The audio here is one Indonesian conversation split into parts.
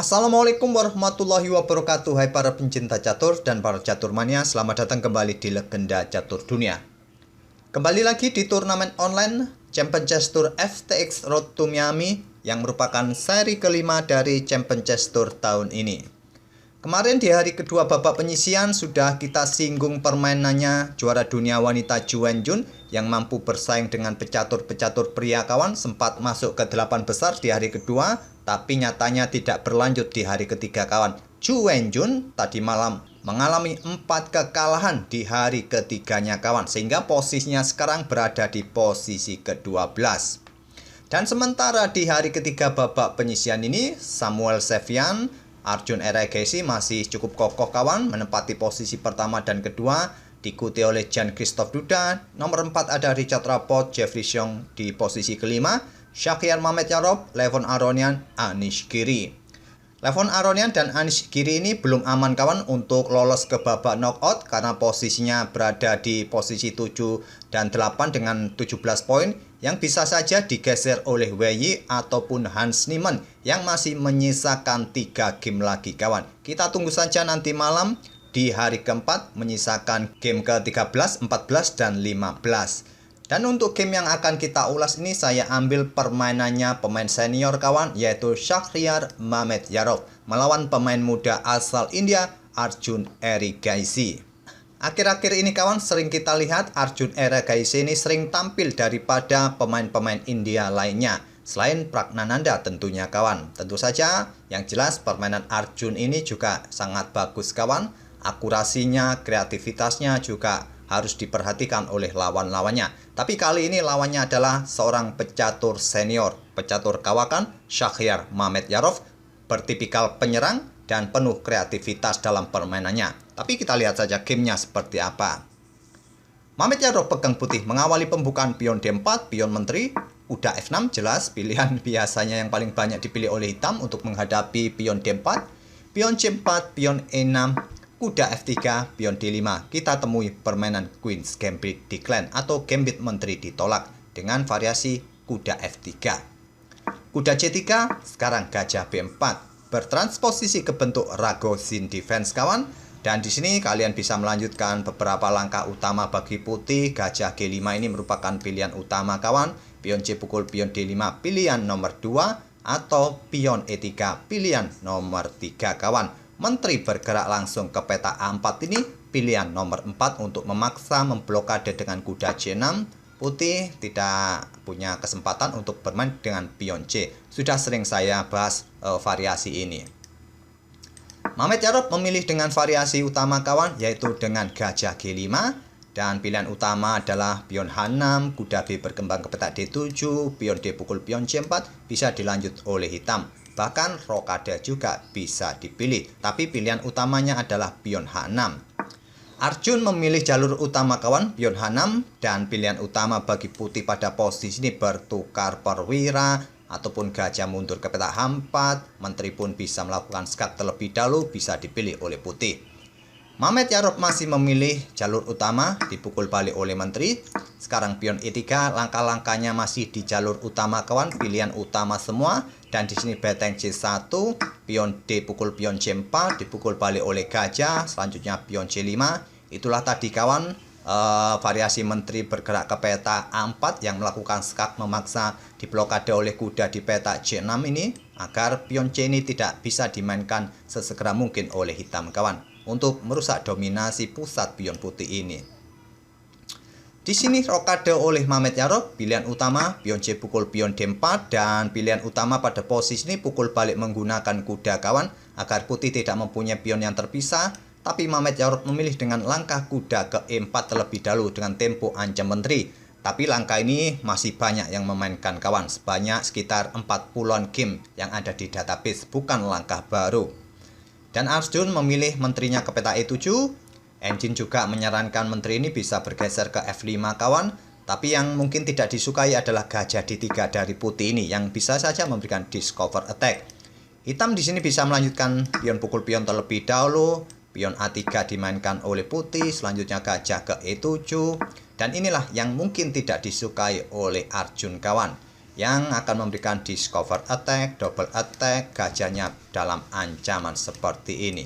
Assalamualaikum warahmatullahi wabarakatuh. Hai para pencinta catur dan para caturmania, selamat datang kembali di Legenda Catur Dunia. Kembali lagi di turnamen online Champion Chess Tour FTX Road to Miami yang merupakan seri kelima dari Champion Chess Tour tahun ini. Kemarin di hari kedua babak penyisian sudah kita singgung permainannya juara dunia wanita Zhu Wenjun yang mampu bersaing dengan pecatur-pecatur pria kawan, sempat masuk ke 8 besar di hari kedua, tapi nyatanya tidak berlanjut di hari ketiga kawan. Zhu Wenjun tadi malam mengalami 4 kekalahan di hari ketiganya kawan, sehingga posisinya sekarang berada di posisi ke-12. Dan sementara di hari ketiga babak penyisian ini, Samuel Sevian, Arjun Erigaisi masih cukup kokoh kawan, menempati posisi pertama dan kedua, diikuti oleh Jan-Christophe Duda. Nomor 4 ada Richard Rapport, Jeffrey Xiong di posisi kelima, Shakhiar Mamedyarov, Levon Aronian, Anish Giri. Levon Aronian dan Anish Giri ini belum aman kawan untuk lolos ke babak knockout karena posisinya berada di posisi 7 dan 8 dengan 17 poin yang bisa saja digeser oleh Wei Yi ataupun Hans Niemann yang masih menyisakan 3 game lagi kawan. Kita tunggu saja nanti malam di hari keempat menyisakan game ke-13, 14, dan 15. Dan untuk game yang akan kita ulas ini saya ambil permainannya pemain senior kawan, yaitu Shakhiar Mamedyarov melawan pemain muda asal India Arjun Erigaisi. Akhir-akhir ini kawan sering kita lihat Arjun Erigaisi ini sering tampil daripada pemain-pemain India lainnya selain Pragnananda tentunya kawan. Tentu saja yang jelas permainan Arjun ini juga sangat bagus kawan. Akurasinya, kreativitasnya juga harus diperhatikan oleh lawan-lawannya. Tapi kali ini lawannya adalah seorang pecatur senior, pecatur kawakan Shakhiar Mamedyarov, bertipikal penyerang dan penuh kreativitas dalam permainannya. Tapi kita lihat saja gamenya seperti apa. Mamedyarov pegang putih mengawali pembukaan pion D4, pion menteri, kuda F6 jelas pilihan biasanya yang paling banyak dipilih oleh hitam untuk menghadapi pion D4, pion C4, pion E6, kuda F3, pion D5. Kita temui permainan Queen's Gambit Decline atau Gambit menteri ditolak dengan variasi kuda F3. Kuda C3, sekarang gajah B4. Bertransposisi ke bentuk Ragozin defense kawan. Dan di sini kalian bisa melanjutkan beberapa langkah utama bagi putih. Gajah G5 ini merupakan pilihan utama kawan. Pion C pukul pion D5 pilihan nomor 2 atau pion E3 pilihan nomor 3 kawan. Menteri bergerak langsung ke peta A4 ini pilihan nomor 4 untuk memaksa memblokade dengan kuda C6. Putih tidak punya kesempatan untuk bermain dengan pion C. Sudah sering saya bahas variasi ini. Mamedyarov memilih dengan variasi utama kawan, yaitu dengan gajah G5. Dan pilihan utama adalah pion H6, kuda B berkembang ke peta D7, pion D pukul pion C4 bisa dilanjut oleh hitam. Bahkan rokade juga bisa dipilih, tapi pilihan utamanya adalah pion H6. Arjun memilih jalur utama kawan, pion H6, dan pilihan utama bagi putih pada posisi ini bertukar perwira ataupun gajah mundur ke peta H4. Menteri pun bisa melakukan skak terlebih dahulu, bisa dipilih oleh putih. Mamedyarov masih memilih jalur utama, dipukul balik oleh menteri. Sekarang pion E3, langkah-langkahnya masih di jalur utama kawan, pilihan utama semua. Dan di sini beteng C1, pion D pukul pion C4, dipukul balik oleh gajah. Selanjutnya pion C5. Itulah tadi kawan variasi menteri bergerak ke peta A4 yang melakukan skak memaksa diblokade oleh kuda di peta C6 ini agar pion C ini tidak bisa dimainkan sesegera mungkin oleh hitam kawan untuk merusak dominasi pusat pion putih ini. Di sini rokade oleh Mamedyarov, pilihan utama pion C pukul pion D4 dan pilihan utama pada posisi ini pukul balik menggunakan kuda kawan agar putih tidak mempunyai pion yang terpisah. Tapi Mamedyarov memilih dengan langkah kuda ke E4 terlebih dahulu dengan tempo ancam menteri. Tapi langkah ini masih banyak yang memainkan kawan, sebanyak sekitar 40-an game yang ada di database, bukan langkah baru. Dan Arjun memilih menterinya ke peta E7. Engine juga menyarankan menteri ini bisa bergeser ke F5 kawan. Tapi yang mungkin tidak disukai adalah gajah D3 dari putih ini yang bisa saja memberikan discover attack. Hitam di sini bisa melanjutkan pion pukul pion terlebih dahulu. Pion A3 dimainkan oleh putih, selanjutnya gajah ke E7. Dan inilah yang mungkin tidak disukai oleh Arjun kawan. yang akan memberikan discover attack, double attack, gajahnya dalam ancaman seperti ini.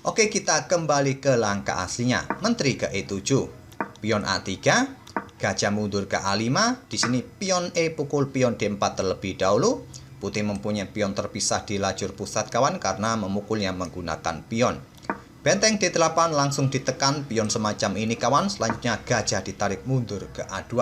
Oke, kita kembali ke langkah aslinya. Menteri ke E7, pion A3, gajah mundur ke A5. Di sini pion E pukul pion D4 terlebih dahulu. Putih mempunyai pion terpisah di lajur pusat kawan karena memukulnya menggunakan pion. Benteng D8 langsung ditekan pion semacam ini kawan. Selanjutnya gajah ditarik mundur ke A2.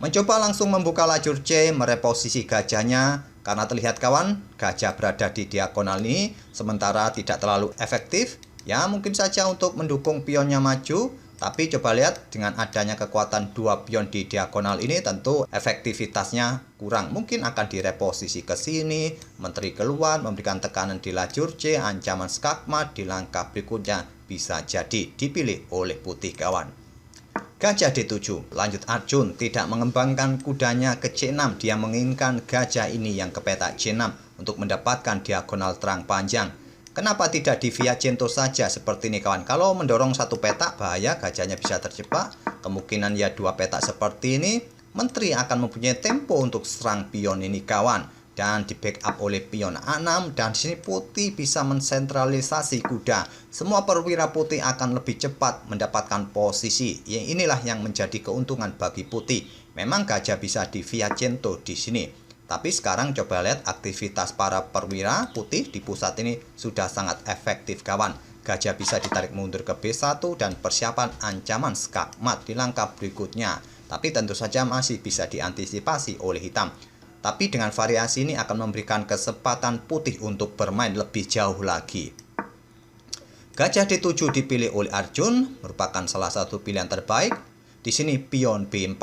Mencoba langsung membuka lajur C, mereposisi gajahnya. Karena terlihat kawan, gajah berada di diagonal ini, sementara tidak terlalu efektif. Ya mungkin saja untuk mendukung pionnya maju, tapi coba lihat dengan adanya kekuatan dua pion di diagonal ini tentu efektivitasnya kurang. Mungkin akan direposisi ke sini, menteri keluar, memberikan tekanan di lajur C, ancaman skakmat di langkah berikutnya bisa jadi dipilih oleh putih kawan. Gajah D7, lanjut Arjun tidak mengembangkan kudanya ke C6, dia menginginkan gajah ini yang ke petak C6 untuk mendapatkan diagonal terang panjang. Kenapa tidak di via Cento saja seperti ini kawan? Kalau mendorong satu petak bahaya, gajahnya bisa terjebak. Kemungkinan ya dua petak seperti ini. Menteri akan mempunyai tempo untuk serang pion ini kawan. Dan di backup oleh pion A6. Dan di sini putih bisa mensentralisasi kuda. Semua perwira putih akan lebih cepat mendapatkan posisi. Ya, inilah yang menjadi keuntungan bagi putih. Memang gajah bisa di via Cento di sini. Tapi sekarang coba lihat aktivitas para perwira putih di pusat ini sudah sangat efektif kawan. Gajah bisa ditarik mundur ke B1 dan persiapan ancaman skakmat di langkah berikutnya. Tapi tentu saja masih bisa diantisipasi oleh hitam. Tapi dengan variasi ini akan memberikan kesempatan putih untuk bermain lebih jauh lagi. Gajah D7 dipilih oleh Arjun, merupakan salah satu pilihan terbaik. Di sini pion B4,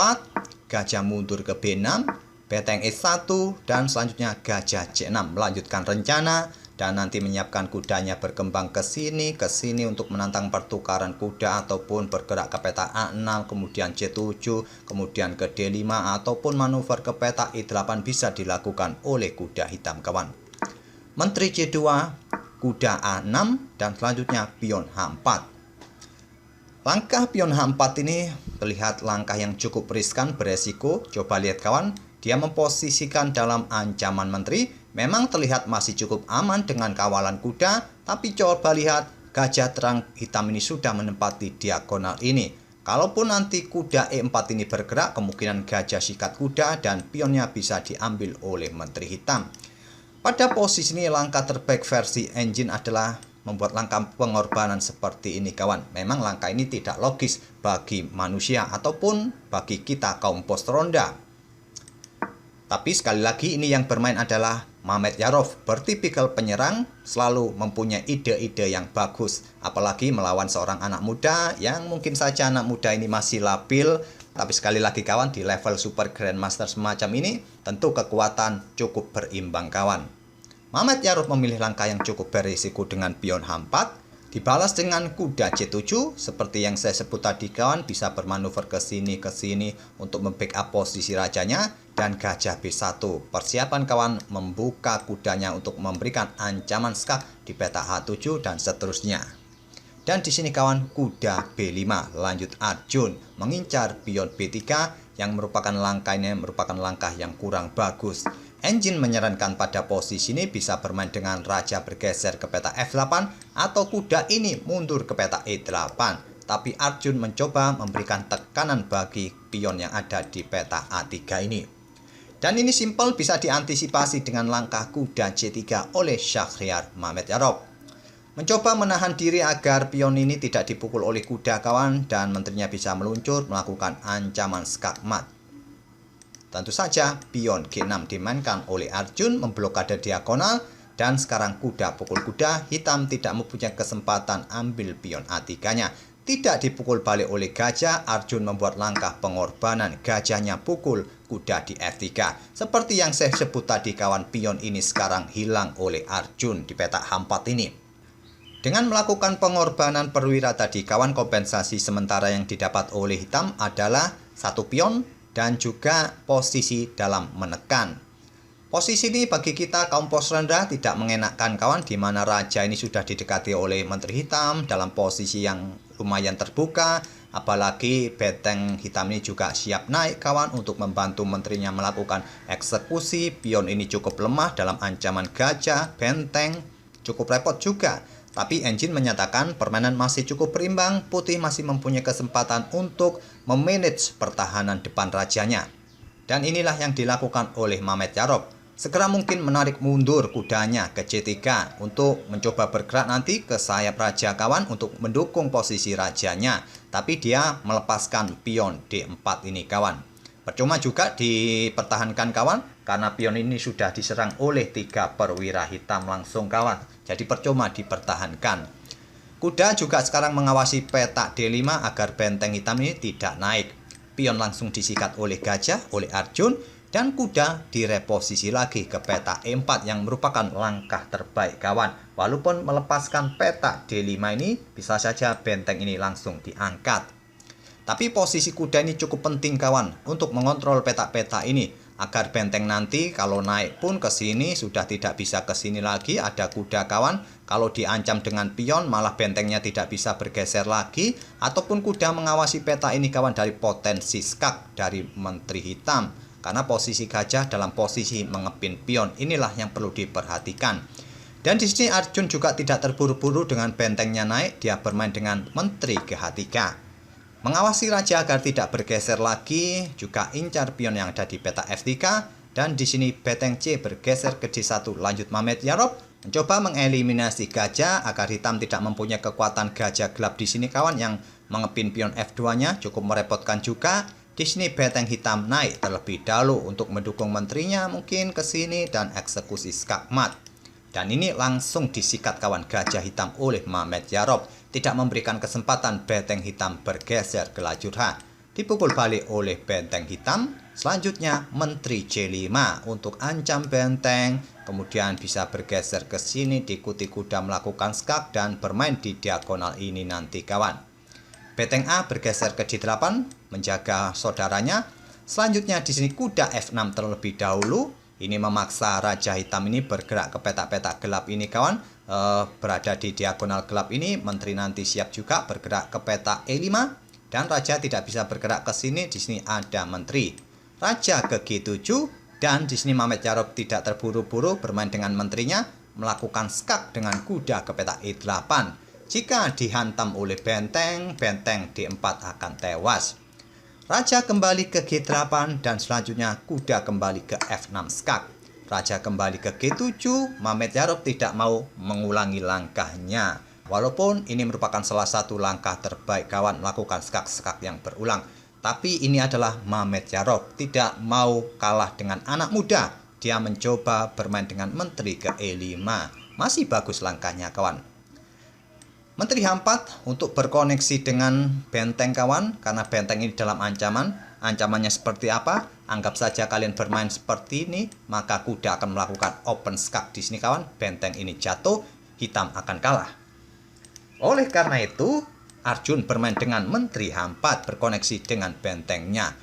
gajah mundur ke B6, benteng E1, dan selanjutnya gajah C6 melanjutkan rencana dan nanti menyiapkan kudanya berkembang ke sini untuk menantang pertukaran kuda ataupun bergerak ke peta A6, kemudian C7, kemudian ke D5 ataupun manuver ke peta E8 bisa dilakukan oleh kuda hitam kawan. Menteri C2, kuda A6 dan selanjutnya pion H4. Langkah pion H4 ini terlihat langkah yang cukup riskan, beresiko. Coba lihat kawan, dia memposisikan dalam ancaman menteri, memang terlihat masih cukup aman dengan kawalan kuda, tapi coba lihat gajah terang hitam ini sudah menempati diagonal ini. Kalaupun nanti kuda E4 ini bergerak, kemungkinan gajah sikat kuda dan pionnya bisa diambil oleh menteri hitam. Pada posisi ini langkah terbaik versi engine adalah membuat langkah pengorbanan seperti ini kawan. Memang langkah ini tidak logis bagi manusia ataupun bagi kita kaum pos ronda. Tapi sekali lagi ini yang bermain adalah Mamet Yarov, bertipikal penyerang, selalu mempunyai ide-ide yang bagus. Apalagi melawan seorang anak muda yang mungkin saja anak muda ini masih labil. Tapi sekali lagi kawan, di level Super Grandmaster semacam ini, tentu kekuatan cukup berimbang kawan. Mamet Yarov memilih langkah yang cukup berisiko dengan pion H4. Dibalas dengan kuda C7, seperti yang saya sebut tadi kawan, bisa bermanuver ke sini untuk membackup posisi rajanya, dan gajah B1. Persiapan kawan membuka kudanya untuk memberikan ancaman skak di peta H7 dan seterusnya. Dan di sini kawan, kuda B5, lanjut Arjun mengincar pion B3 yang merupakan langkah yang kurang bagus. Engine menyarankan pada posisi ini bisa bermain dengan raja bergeser ke peta F8 atau kuda ini mundur ke peta E8. Tapi Arjun mencoba memberikan tekanan bagi pion yang ada di peta A3 ini. Dan ini simpel bisa diantisipasi dengan langkah kuda C3 oleh Shahryar Mamedyarov. Mencoba menahan diri agar pion ini tidak dipukul oleh kuda kawan dan menterinya bisa meluncur melakukan ancaman skakmat. Tentu saja pion G6 dimainkan oleh Arjun memblokade diagonal dan sekarang kuda pukul kuda, hitam tidak mempunyai kesempatan ambil pion A3-nya. Tidak dipukul balik oleh gajah, Arjun membuat langkah pengorbanan, gajahnya pukul kuda di F3. Seperti yang saya sebut tadi kawan, pion ini sekarang hilang oleh Arjun di peta H4 ini. Dengan melakukan pengorbanan perwira tadi kawan, kompensasi sementara yang didapat oleh hitam adalah satu pion dan juga posisi dalam menekan. Posisi ini bagi kita kaum pos rendah tidak mengenakkan kawan, di mana raja ini sudah didekati oleh Menteri Hitam dalam posisi yang lumayan terbuka. Apalagi benteng hitam ini juga siap naik kawan untuk membantu menterinya melakukan eksekusi. Pion ini cukup lemah dalam ancaman gajah, benteng, cukup repot juga. Tapi engine menyatakan permainan masih cukup berimbang, putih masih mempunyai kesempatan untuk memanage pertahanan depan rajanya. Dan inilah yang dilakukan oleh Mehmet Yarob. Segera mungkin menarik mundur kudanya ke C3 untuk mencoba bergerak nanti ke sayap raja kawan untuk mendukung posisi rajanya. Tapi dia melepaskan pion D4 ini kawan. Percuma juga dipertahankan kawan, karena pion ini sudah diserang oleh 3 perwira hitam langsung kawan. Jadi percuma dipertahankan. Kuda juga sekarang mengawasi petak D5 agar benteng hitam ini tidak naik. Pion langsung disikat oleh gajah, oleh Arjun. Dan kuda direposisi lagi ke petak E4 yang merupakan langkah terbaik kawan. Walaupun melepaskan petak D5 ini, bisa saja benteng ini langsung diangkat. Tapi posisi kuda ini cukup penting kawan untuk mengontrol petak-petak ini. Agar benteng nanti kalau naik pun ke sini sudah tidak bisa ke sini lagi, ada kuda kawan. Kalau diancam dengan pion malah bentengnya tidak bisa bergeser lagi. Ataupun kuda mengawasi petak ini kawan dari potensi skak dari Menteri Hitam. Karena posisi gajah dalam posisi mengepin pion, inilah yang perlu diperhatikan. Dan di sini Arjun juga tidak terburu-buru dengan bentengnya naik, dia bermain dengan Menteri GH3. Mengawasi raja agar tidak bergeser lagi, juga incar pion yang ada di peta F3. Dan di sini benteng C bergeser ke D1, lanjut Mehmet Yarob mencoba mengeliminasi gajah agar hitam tidak mempunyai kekuatan gajah gelap di sini kawan yang mengepin pion F2-nya, cukup merepotkan juga. Di sini benteng hitam naik terlebih dahulu untuk mendukung menterinya mungkin ke sini dan eksekusi skakmat. Dan ini langsung disikat kawan gajah hitam oleh Mehmet Yarob, tidak memberikan kesempatan benteng hitam bergeser ke lajur H. Dipukul balik oleh benteng hitam. Selanjutnya Menteri C5 untuk ancam benteng, kemudian bisa bergeser ke sini, diikuti kuda melakukan skak dan bermain di diagonal ini nanti kawan. Benteng A bergeser ke D8 menjaga saudaranya. Selanjutnya di sini kuda F6 terlebih dahulu. Ini memaksa raja hitam ini bergerak ke petak-petak gelap ini kawan. Berada di diagonal gelap ini, menteri nanti siap juga bergerak ke petak E5 dan raja tidak bisa bergerak ke sini. Di sini ada menteri. Raja ke G7 dan di sini Mehmet Yarob tidak terburu-buru bermain dengan menterinya, melakukan skak dengan kuda ke petak E8. Jika dihantam oleh benteng, benteng D4 akan tewas. Raja kembali ke G8 dan selanjutnya kuda kembali ke F6 skak. Raja kembali ke G7, Mehmet Yarob tidak mau mengulangi langkahnya. Walaupun ini merupakan salah satu langkah terbaik kawan melakukan skak-skak yang berulang. Tapi ini adalah Mehmet Yarob, tidak mau kalah dengan anak muda. Dia mencoba bermain dengan menteri ke E5. Masih bagus langkahnya kawan. Menteri H4 untuk berkoneksi dengan benteng kawan, karena benteng ini dalam ancaman. Ancamannya seperti apa? Anggap saja kalian bermain seperti ini, maka kuda akan melakukan open skak di sini kawan. Benteng ini jatuh, hitam akan kalah. Oleh karena itu, Arjun bermain dengan Menteri H4 berkoneksi dengan bentengnya.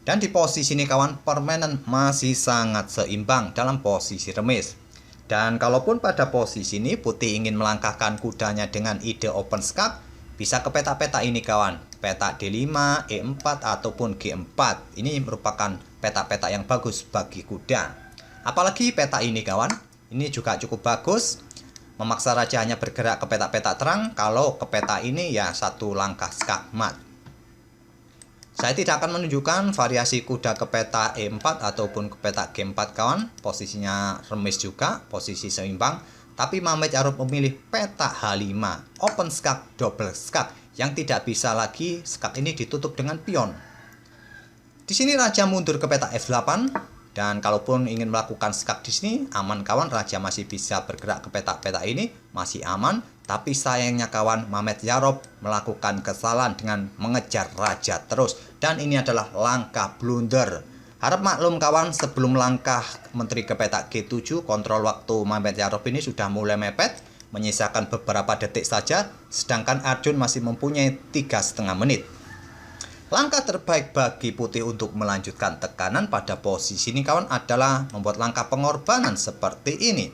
Dan di posisi ini kawan, permainan masih sangat seimbang dalam posisi remis. Dan kalaupun pada posisi ini putih ingin melangkahkan kudanya dengan ide open skak, bisa ke peta-peta ini kawan. Peta D5, E4 ataupun G4. Ini merupakan peta-peta yang bagus bagi kuda. Apalagi peta ini kawan. Ini juga cukup bagus. Memaksa raja hanya bergerak ke peta-peta terang. Kalau ke peta ini ya satu langkah skakmat. Saya tidak akan menunjukkan variasi kuda ke peta E4 ataupun ke peta G4 kawan. Posisinya remis juga, posisi seimbang. Tapi Mehmet Yarob memilih peta H5, open skak, double skak, yang tidak bisa lagi skak ini ditutup dengan pion. Di sini raja mundur ke peta F8. Dan kalaupun ingin melakukan skak di sini, aman kawan, raja masih bisa bergerak ke peta-peta ini, masih aman. Tapi sayangnya kawan, Mehmet Yarob melakukan kesalahan dengan mengejar raja terus. Dan ini adalah langkah blunder. Harap maklum kawan, sebelum langkah menteri ke peta G7, kontrol waktu Mehmet Yarob ini sudah mulai mepet. Menyisakan beberapa detik saja, sedangkan Arjun masih mempunyai 3,5 menit. Langkah terbaik bagi putih untuk melanjutkan tekanan pada posisi ini kawan adalah membuat langkah pengorbanan seperti ini.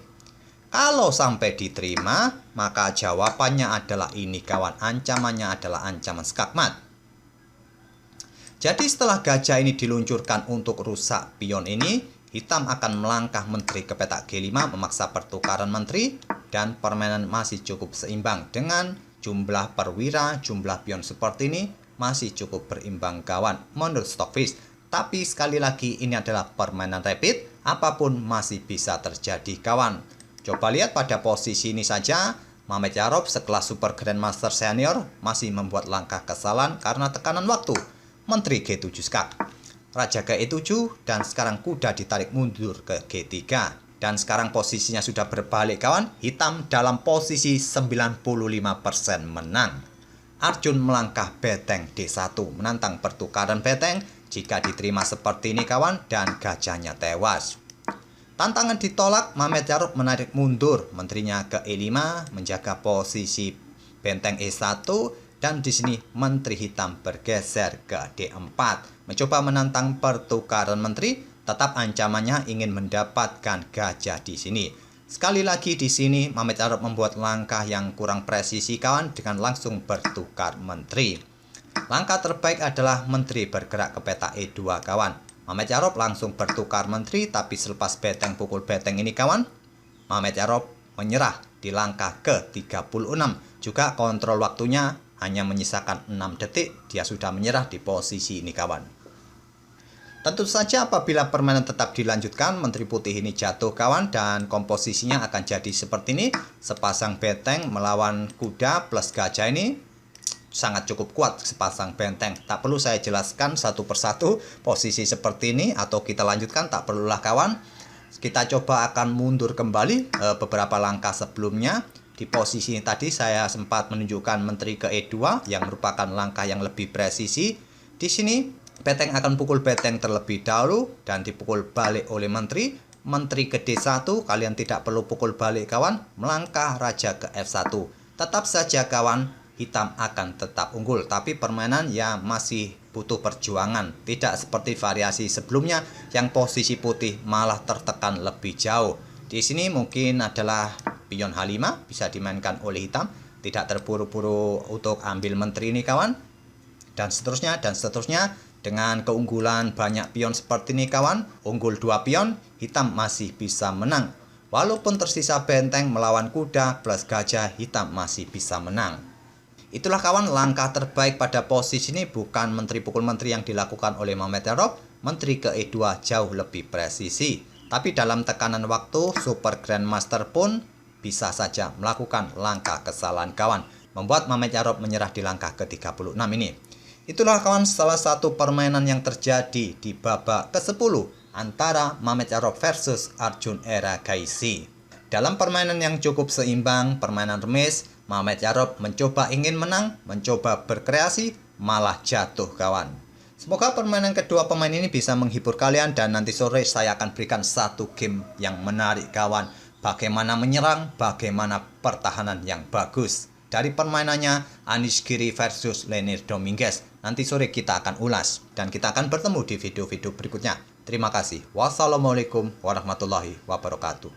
Kalau sampai diterima, maka jawabannya adalah ini kawan. Ancamannya adalah ancaman skakmat. Jadi setelah gajah ini diluncurkan untuk rusak pion ini, hitam akan melangkah menteri ke petak G5 memaksa pertukaran menteri, dan permainan masih cukup seimbang dengan jumlah perwira, jumlah pion seperti ini masih cukup berimbang kawan menurut Stockfish. Tapi sekali lagi ini adalah permainan rapid, apapun masih bisa terjadi kawan. Coba lihat pada posisi ini saja, Mehmet Yarob sekelas Super Grandmaster Senior masih membuat langkah kesalahan karena tekanan waktu. Menteri G7 skak, Raja ke E7, dan sekarang kuda ditarik mundur ke G3. Dan sekarang posisinya sudah berbalik kawan, hitam dalam posisi 95% menang. Arjun melangkah beteng D1 menantang pertukaran beteng. Jika diterima seperti ini kawan, dan gajahnya tewas. Tantangan ditolak, Mehmet Yarob menarik mundur menterinya ke E5 menjaga posisi benteng E1, dan di sini menteri hitam bergeser ke D4 mencoba menantang pertukaran menteri. Tetap ancamannya ingin mendapatkan gajah di sini. Sekali lagi di sini Mehmet Yarob membuat langkah yang kurang presisi kawan dengan langsung bertukar menteri. Langkah terbaik adalah menteri bergerak ke peta E2 kawan. Mehmet Yarob langsung bertukar menteri, tapi selepas beteng pukul beteng ini kawan, Mehmet Yarob menyerah di langkah ke-36. Juga kontrol waktunya hanya menyisakan 6 detik, dia sudah menyerah di posisi ini kawan. Tentu saja apabila permainan tetap dilanjutkan, menteri putih ini jatuh kawan, dan komposisinya akan jadi seperti ini. Sepasang benteng melawan kuda plus gajah ini sangat cukup kuat sepasang benteng. Tak perlu saya jelaskan satu persatu posisi seperti ini, atau kita lanjutkan tak perlulah kawan. Kita coba akan mundur kembali beberapa langkah sebelumnya. Di posisi ini tadi saya sempat menunjukkan menteri ke E2 yang merupakan langkah yang lebih presisi. Di sini beteng akan pukul beteng terlebih dahulu dan dipukul balik oleh menteri. Menteri ke D1, kalian tidak perlu pukul balik kawan, melangkah raja ke F1. Tetap saja kawan, hitam akan tetap unggul, tapi permainan ya masih butuh perjuangan. Tidak seperti variasi sebelumnya yang posisi putih malah tertekan lebih jauh. Di sini mungkin adalah pion H5 bisa dimainkan oleh hitam, tidak terburu-buru untuk ambil menteri ini kawan. Dan seterusnya dan seterusnya. Dengan keunggulan banyak pion seperti ini kawan, unggul 2 pion, hitam masih bisa menang. Walaupun tersisa benteng melawan kuda plus gajah, hitam masih bisa menang. Itulah kawan langkah terbaik pada posisi ini, bukan menteri pukul menteri yang dilakukan oleh Mehmet Yarob. Menteri ke E2 jauh lebih presisi. Tapi dalam tekanan waktu, Super Grandmaster pun bisa saja melakukan langkah kesalahan kawan, membuat Mehmet Yarob menyerah di langkah ke-36 ini. Itulah kawan salah satu permainan yang terjadi di babak ke-10 antara Mehmet Yarob versus Arjun Eragaisi. Dalam permainan yang cukup seimbang, permainan remis, Mehmet Yarob mencoba ingin menang, mencoba berkreasi, malah jatuh kawan. Semoga permainan kedua pemain ini bisa menghibur kalian, dan nanti sore saya akan berikan satu game yang menarik kawan. Bagaimana menyerang, bagaimana pertahanan yang bagus. Dari permainannya Anish Giri versus Lenir Dominguez. Nanti sore kita akan ulas dan kita akan bertemu di video-video berikutnya. Terima kasih. Wassalamualaikum warahmatullahi wabarakatuh.